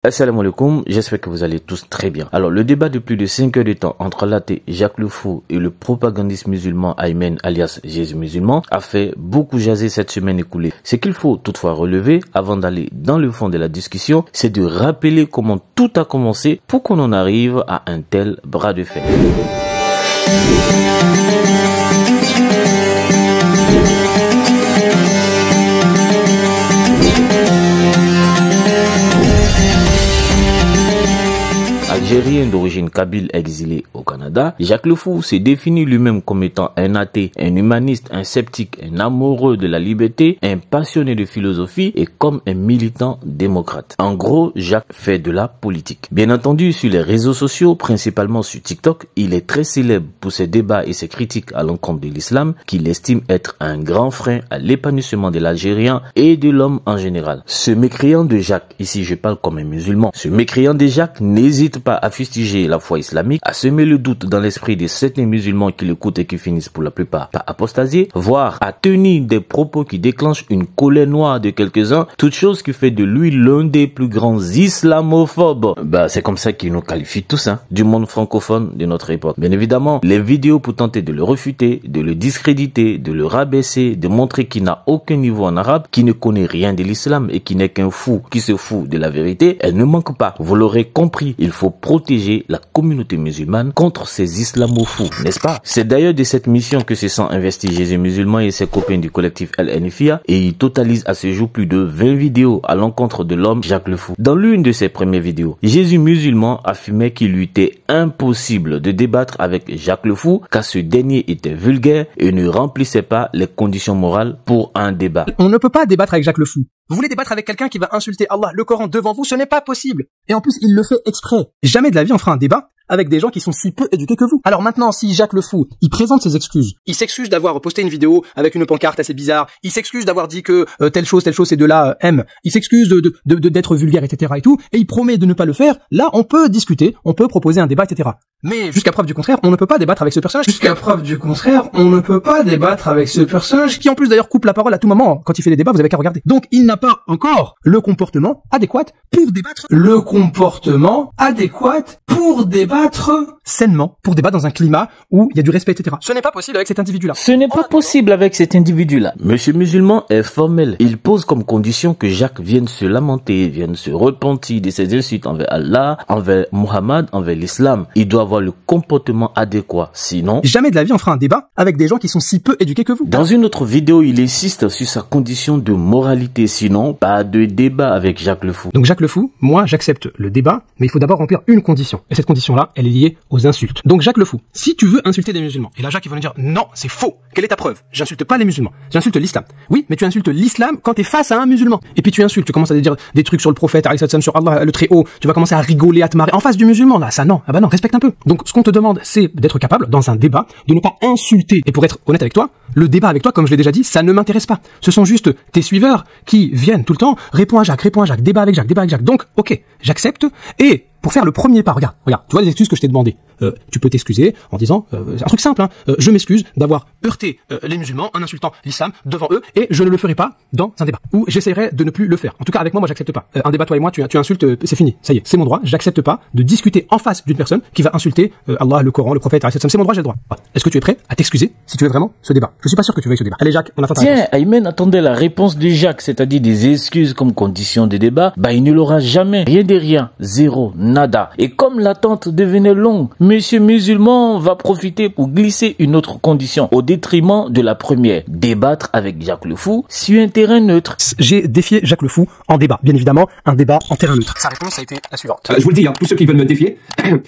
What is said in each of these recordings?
Assalamu alaikum, j'espère que vous allez tous très bien. Alors, le débat de plus de 5 heures de temps entre l'athée Jacques Le Fou et le propagandiste musulman Aymen alias Jésus musulman a fait beaucoup jaser cette semaine écoulée. Ce qu'il faut toutefois relever avant d'aller dans le fond de la discussion, c'est de rappeler comment tout a commencé pour qu'on en arrive à un tel bras de fer. Algérien d'origine kabyle exilé au Canada, Jacques Le Fou s'est défini lui-même comme étant un athée, un humaniste, un sceptique, un amoureux de la liberté, un passionné de philosophie et comme un militant démocrate. En gros, Jacques fait de la politique. Bien entendu, sur les réseaux sociaux, principalement sur TikTok, il est très célèbre pour ses débats et ses critiques à l'encontre de l'islam, qu'il estime être un grand frein à l'épanouissement de l'Algérien et de l'homme en général. Ce mécréant de Jacques, ici je parle comme un musulman, ce mécréant de Jacques n'hésite pas à fustiger la foi islamique, à semer le doute dans l'esprit de certains musulmans qui l'écoutent et qui finissent pour la plupart par apostasier, voire à tenir des propos qui déclenchent une colère noire de quelques-uns, toute chose qui fait de lui l'un des plus grands islamophobes. C'est comme ça qu'il nous qualifie tous, du monde francophone de notre époque. Bien évidemment, les vidéos pour tenter de le refuter, de le discréditer, de le rabaisser, de montrer qu'il n'a aucun niveau en arabe, qu'il ne connaît rien de l'islam et qu'il n'est qu'un fou qui se fout de la vérité, elles ne manquent pas. Vous l'aurez compris, il faut protéger la communauté musulmane contre ces islamofous, n'est-ce pas? C'est d'ailleurs de cette mission que se sont investis Jésus musulman et ses copains du collectif El-Nfia et il totalise à ce jour plus de 20 vidéos à l'encontre de l'homme Jacques Le Fou. Dans l'une de ses premières vidéos, Jésus musulman affirmait qu'il lui était impossible de débattre avec Jacques Le Fou car ce dernier était vulgaire et ne remplissait pas les conditions morales pour un débat. On ne peut pas débattre avec Jacques Le Fou. Vous voulez débattre avec quelqu'un qui va insulter Allah, le Coran devant vous, ce n'est pas possible. Et en plus, il le fait exprès. Jamais de la vie on fera un débat avec des gens qui sont si peu éduqués que vous. Alors maintenant, si Jacques Le Fou, il présente ses excuses. Il s'excuse d'avoir posté une vidéo avec une pancarte assez bizarre. Il s'excuse d'avoir dit que telle chose, ces deux-là aiment. Il s'excuse d'être vulgaire, etc. et tout. Et il promet de ne pas le faire. Là, on peut discuter, on peut proposer un débat, etc. Mais jusqu'à preuve du contraire, on ne peut pas débattre avec ce personnage. Jusqu'à preuve du contraire, on ne peut pas débattre avec ce personnage qui en plus d'ailleurs coupe la parole à tout moment. Quand il fait des débats, vous avez qu'à regarder. Donc il n'a pas encore le comportement adéquat pour débattre. Le comportement adéquat pour débattre sainement, pour débattre dans un climat où il y a du respect, etc. Ce n'est pas possible avec cet individu-là. Ce n'est pas possible avec cet individu-là. Monsieur musulman est formel. Il pose comme condition que Jacques vienne se lamenter, vienne se repentir de ses insultes envers Allah, envers Muhammad, envers l'islam. Il doit avoir le comportement adéquat. Sinon, jamais de la vie on fera un débat avec des gens qui sont si peu éduqués que vous. Dans une autre vidéo, il insiste sur sa condition de moralité. Sinon, pas de débat avec Jacques Le Fou. Donc Jacques Le Fou, moi j'accepte le débat, mais il faut d'abord remplir une condition. Et cette condition-là, elle est liée aux insultes. Donc Jacques Le Fou, si tu veux insulter des musulmans, et là Jacques il va nous dire non, c'est faux. Quelle est ta preuve? J'insulte pas les musulmans, j'insulte l'islam. Oui, mais tu insultes l'islam quand t'es face à un musulman. Et puis tu insultes, tu commences à dire des trucs sur le prophète, sur Allah, le très haut. Tu vas commencer à rigoler, à te marrer en face du musulman. Là, ça non. Ah bah non, respecte un peu. Donc ce qu'on te demande, c'est d'être capable dans un débat de ne pas insulter. Et pour être honnête avec toi, le débat avec toi, comme je l'ai déjà dit, ça ne m'intéresse pas. Ce sont juste tes suiveurs qui viennent tout le temps, réponds à Jacques, débat avec Jacques. Donc, ok, j'accepte. Et pour faire le premier pas, regarde, tu vois les excuses que je t'ai demandé. Tu peux t'excuser en disant un truc simple, je m'excuse d'avoir heurté les musulmans en insultant l'islam devant eux et je ne le ferai pas dans un débat. Ou j'essaierai de ne plus le faire. En tout cas, avec moi j'accepte pas. Un débat, toi et moi, tu insultes, c'est fini. Ça y est, c'est mon droit. J'accepte pas de discuter en face d'une personne qui va insulter Allah, le Coran, le prophète, c'est mon droit, j'ai le droit. Est-ce que tu es prêt à t'excuser si tu veux vraiment ce débat? Je suis pas sûr que tu veuilles ce débat. Allez Jacques, on attend ta réponse. Tiens, Aymen attendait la réponse de Jacques, c'est-à-dire des excuses comme condition de débat. Il ne l'aura jamais. Rien de rien. Zéro. Nada. Et comme l'attente devenait longue, monsieur musulman va profiter pour glisser une autre condition au détriment de la première. Débattre avec Jacques Le Fou sur un terrain neutre. J'ai défié Jacques Le Fou en débat. Bien évidemment, un débat en terrain neutre. Sa réponse a été la suivante. Je vous le dis, tous ceux qui veulent me défier,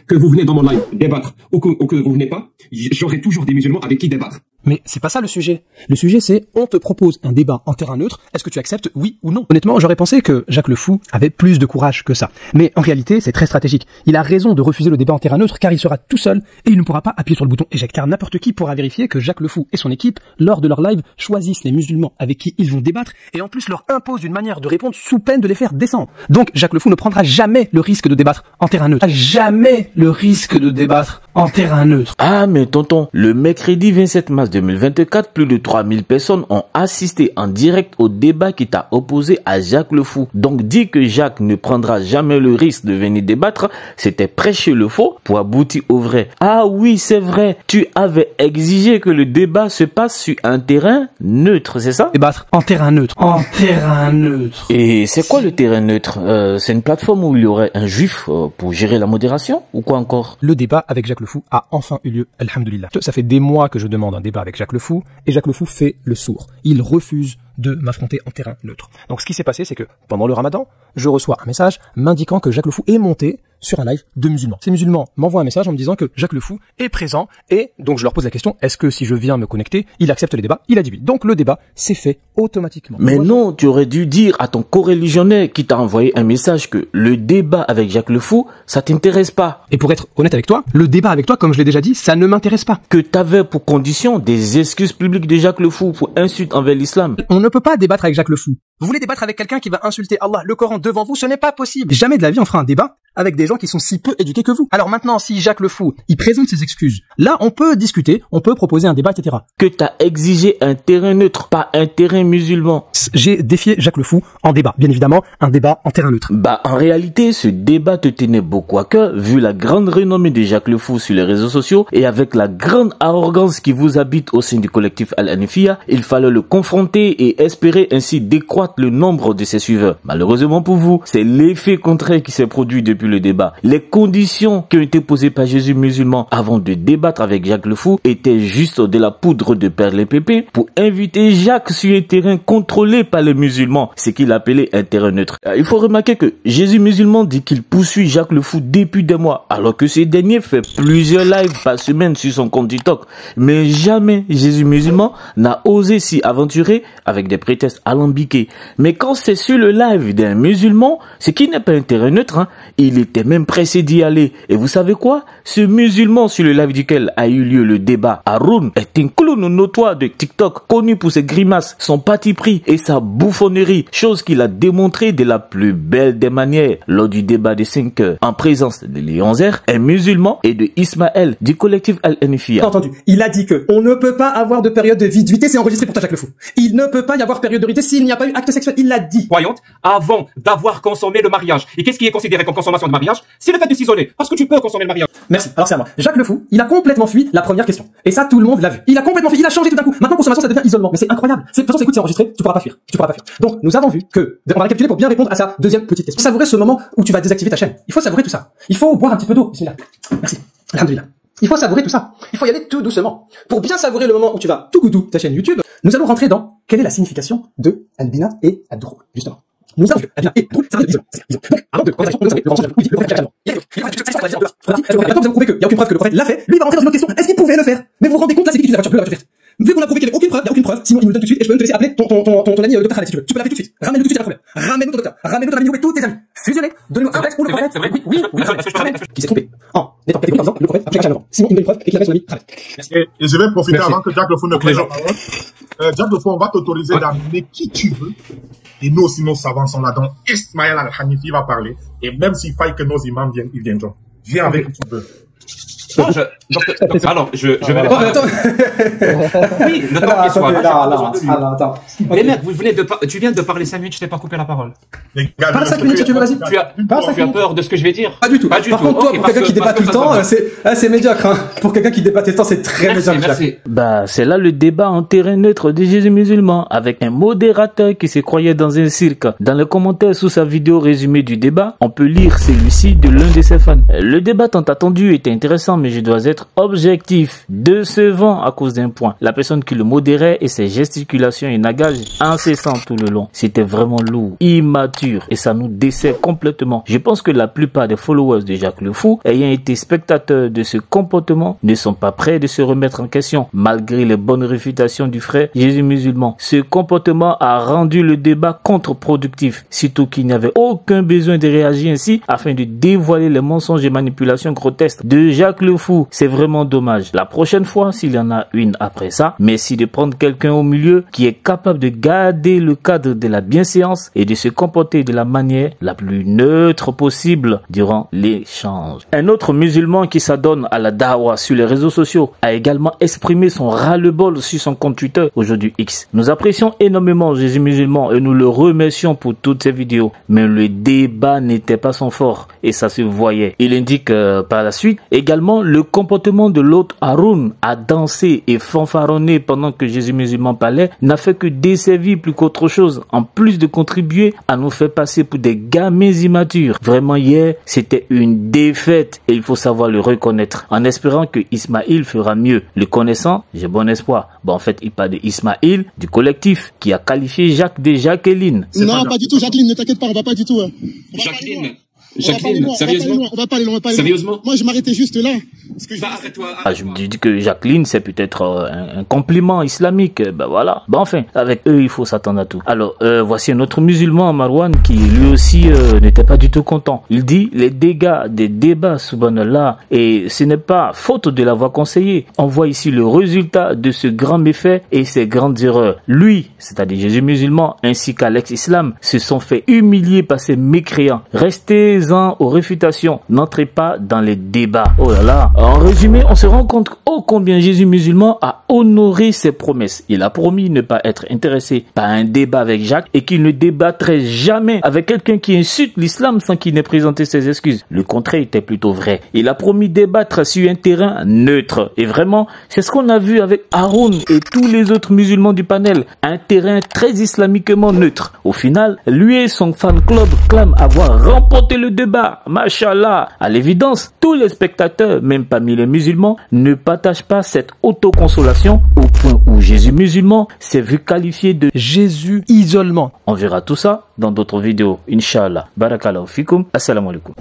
que vous venez dans mon live débattre ou que vous venez pas, j'aurai toujours des musulmans avec qui débattre. Mais c'est pas ça le sujet. Le sujet c'est, on te propose un débat en terrain neutre, est-ce que tu acceptes, oui ou non? Honnêtement, j'aurais pensé que Jacques Le Fou avait plus de courage que ça. Mais en réalité, c'est très stratégique. Il a raison de refuser le débat en terrain neutre car il sera tout seul et il ne pourra pas appuyer sur le bouton éjecte. Car n'importe qui pourra vérifier que Jacques Le Fou et son équipe, lors de leur live, choisissent les musulmans avec qui ils vont débattre et en plus leur imposent une manière de répondre sous peine de les faire descendre. Donc Jacques Le Fou ne prendra jamais le risque de débattre en terrain neutre. Jamais le risque de débattre en terrain neutre. Ah mais tonton, le mercredi 27 mars mars 2024, plus de 3000 personnes ont assisté en direct au débat qui t'a opposé à Jacques le Fou. Donc dire que Jacques ne prendra jamais le risque de venir débattre, c'était prêcher le faux pour aboutir au vrai. Ah oui, c'est vrai, tu avais exigé que le débat se passe sur un terrain neutre, c'est ça? Débattre en terrain neutre. En terrain neutre. Et c'est quoi le terrain neutre? C'est une plateforme où il y aurait un juif pour gérer la modération ou quoi encore? Le débat avec Jacques le Fou a enfin eu lieu, alhamdoulilah. Ça fait des mois que je demande un débat avec Jacques le Fou, et Jacques le Fou fait le sourd. Il refuse de m'affronter en terrain neutre. Donc ce qui s'est passé, c'est que pendant le Ramadan, je reçois un message m'indiquant que Jacques le Fou est monté sur un live de musulmans. Ces musulmans m'envoient un message en me disant que Jacques le Fou est présent, et donc je leur pose la question, est-ce que si je viens me connecter, il accepte les débats? Il a dit oui. Donc le débat s'est fait automatiquement. Mais non, tu aurais dû dire à ton coreligionnaire qui t'a envoyé un message que le débat avec Jacques le Fou, ça t'intéresse pas. Et pour être honnête avec toi, le débat avec toi, comme je l'ai déjà dit, ça ne m'intéresse pas. Que t'avais pour condition des excuses publiques de Jacques le Fou pour insulte envers l'islam. On ne peut pas débattre avec Jacques le Fou. Vous voulez débattre avec quelqu'un qui va insulter Allah, le Coran devant vous, ce n'est pas possible. Jamais de la vie on fera un débat avec des gens qui sont si peu éduqués que vous. Alors maintenant, si Jacques le Fou, il présente ses excuses, là on peut discuter, on peut proposer un débat, etc. Que t'as exigé un terrain neutre, pas un terrain musulman. J'ai défié Jacques le Fou en débat, bien évidemment, un débat en terrain neutre. Bah en réalité, ce débat te tenait beaucoup à cœur, vu la grande renommée de Jacques le Fou sur les réseaux sociaux, et avec la grande arrogance qui vous habite au sein du collectif Al-Hanifiyya, il fallait le confronter et espérer ainsi décroître le nombre de ses suiveurs. Malheureusement pour vous, c'est l'effet contraire qui s'est produit depuis le débat. Les conditions qui ont été posées par Jésus musulman avant de débattre avec Jacques le Fou étaient juste de la poudre de perles pour inviter Jacques sur un terrain contrôlé par les musulmans, ce qu'il appelait un terrain neutre. Il faut remarquer que Jésus musulman dit qu'il poursuit Jacques le Fou depuis des mois, alors que ce dernier fait plusieurs lives par semaine sur son compte TikTok. Mais jamais Jésus musulman n'a osé s'y aventurer avec des prétextes alambiqués. Mais quand c'est sur le live d'un musulman, ce qui n'est pas un terrain neutre, hein, il était même pressé d'y aller. Et vous savez quoi? Ce musulman sur le live duquel a eu lieu le débat, Haroun, est un clown notoire de TikTok, connu pour ses grimaces, son parti pris et sa bouffonnerie, chose qu'il a démontré de la plus belle des manières lors du débat de 5 heures, en présence de Léon Zer, un musulman, et de Ismaël du collectif Al-Hanifiyya. Entendu. Il a dit que on ne peut pas avoir de période de viduité, c'est enregistré pour toi Jacques le Fou. Il ne peut pas y avoir période de viduité s'il n'y a pas eu acte sexuel, il l'a dit. Croyante, avant d'avoir consommé le mariage. Et qu'est-ce qui est considéré comme consommation de mariage? C'est le fait de s'isoler. Parce que tu peux consommer le mariage. Merci. Alors c'est à moi. Jacques le Fou, il a complètement fui la première question. Et ça, tout le monde l'a vu. Il a complètement fui, il a changé tout d'un coup. Maintenant, consommation, ça devient isolement. Mais c'est incroyable. De toute façon, écoute, c'est enregistré, tu pourras pas fuir. Tu pourras pas fuir. Donc, nous avons vu que, on va récapituler pour bien répondre à sa deuxième petite question. Savourer ce moment où tu vas désactiver ta chaîne. Il faut savourer tout ça. Il faut boire un petit peu d'eau. Bismillah. Merci. Alhamdulillah. Il faut savourer tout ça. Il faut y aller tout doucement. Pour bien savourer le moment où tu vas tout goudou ta chaîne YouTube, nous allons rentrer dans quelle est la signification de Albina et Ad-Droul, justement. Nous avons vu Albina et Ad-Droul, ça va de l'isolement. Donc, avant de commencer, vous savez, le prophète Jacques Maintenant, vous avez prouvé qu'il n'y a aucune preuve que le prophète l'a fait. Lui, il va rentrer dans une autre question. Est-ce qu'il pouvait le faire? Mais vous vous rendez compte, là, c'est qui qui utilise la voiture bleue, la voiture verte? Vu qu'on a prouvé qu'il n'y avait aucune preuve, il n'y a aucune preuve, sinon il nous le donne tout de suite, et je peux même te laisser appeler ton ami, Dr. Khaled, si tu veux. Tu peux l'appeler tout de suite. Ramène-le tout de suite, il n'y a pas de problème. Ramène-le ton docteur. Ramène-le ton ami, et tous tes amis. Fusionnez. Donnez-moi un texte pour le prophète. Oui, qui s'est trompé. En étant catégorique en disant, le prophète a pris avant. Sinon, il me donne une preuve et qu'il appelle son ami Khaled. Et je vais profiter avant que Jacques le Fou ne prenne la parole. Jacques le Fou, on va t'autoriser d'amener qui tu veux. Et nous aussi, nos savants sont là. Donc, Ismaël Al-Hanifi va parler. Et même s'il faille que nos imams viennent, ils viendront. Viens avec qui tu veux. Non, alors, je vais Attends. Oui, le temps qu'il soit. Attends. Mais mec, tu viens de parler 5 minutes, je t'ai pas coupé la parole. Les gars, Parle 5 minutes si tu veux, vas-y. Tu as peur de ce que je vais dire? Pas du tout. Par contre, toi, pour quelqu'un qui débat tout le temps, c'est médiocre, hein. Pour quelqu'un qui débat tout le temps, c'est très médiocre. Merci. Bah, c'est là le débat en terrain neutre de Jésus musulman, avec un modérateur qui se croyait dans un cirque. Dans les commentaires sous sa vidéo résumée du débat, on peut lire celui-ci de l'un de ses fans. Le débat tant attendu était intéressant, mais je dois être objectif, décevant à cause d'un point. La personne qui le modérait et ses gesticulations et nagages incessants tout le long. C'était vraiment lourd, immature, et ça nous dessert complètement. Je pense que la plupart des followers de Jacques le Fou, ayant été spectateurs de ce comportement, ne sont pas prêts de se remettre en question, malgré les bonnes réfutations du frère Jésus musulman. Ce comportement a rendu le débat contre-productif, surtout qu'il n'y avait aucun besoin de réagir ainsi afin de dévoiler les mensonges et manipulations grotesques de Jacques le le Fou, c'est vraiment dommage. La prochaine fois, s'il y en a une après ça, merci de prendre quelqu'un au milieu qui est capable de garder le cadre de la bienséance et de se comporter de la manière la plus neutre possible durant l'échange. Un autre musulman qui s'adonne à la dawa sur les réseaux sociaux a également exprimé son ras-le-bol sur son compte Twitter, aujourd'hui X. Nous apprécions énormément Jésus musulman et nous le remercions pour toutes ces vidéos, mais le débat n'était pas son fort et ça se voyait. Il indique par la suite également le comportement de l'autre Haroun à danser et fanfaronner pendant que Jésus musulman parlait n'a fait que desservir plus qu'autre chose, en plus de contribuer à nous faire passer pour des gamins immatures. Vraiment hier, c'était une défaite et il faut savoir le reconnaître, en espérant que Ismaël fera mieux. Le connaissant, j'ai bon espoir. Bon, en fait, il parle de Ismaël, du collectif, qui a qualifié Jacques de Jacqueline. Non, pas du tout, Jacqueline, ne t'inquiète pas, on va pas du tout. Jacqueline, sérieusement? On va pas aller loin, Sérieusement? Moi, je m'arrêtais juste là. Je me dis que Jacqueline, c'est peut-être un compliment islamique. Ben voilà. Ben enfin, avec eux, il faut s'attendre à tout. Alors, voici un autre musulman, Marwan, qui lui aussi n'était pas du tout content. Il dit, les dégâts des débats, subhanallah, et ce n'est pas faute de l'avoir conseillé. On voit ici le résultat de ce grand méfait et ses grandes erreurs. Lui, c'est-à-dire Jésus musulman, ainsi qu'Alex Islam, se sont fait humilier par ces mécréants. Restez aux réfutations, n'entrez pas dans les débats. Oh là là. En résumé, on se rend compte ô combien Jésus musulman a honoré ses promesses. Il a promis ne pas être intéressé par un débat avec Jacques et qu'il ne débattrait jamais avec quelqu'un qui insulte l'islam sans qu'il n'ait présenté ses excuses. Le contraire était plutôt vrai. Il a promis débattre sur un terrain neutre. Et vraiment, c'est ce qu'on a vu avec Haroun et tous les autres musulmans du panel. Un terrain très islamiquement neutre. Au final, lui et son fan club clament avoir remporté le débat. Machallah. À l'évidence, tous les spectateurs, même parmi les musulmans, ne partagent pas cette autoconsolation au point où Jésus musulman s'est vu qualifié de Jésus isolement. On verra tout ça dans d'autres vidéos. Inch'Allah. Barakallahu fikum. Assalamu alaikum.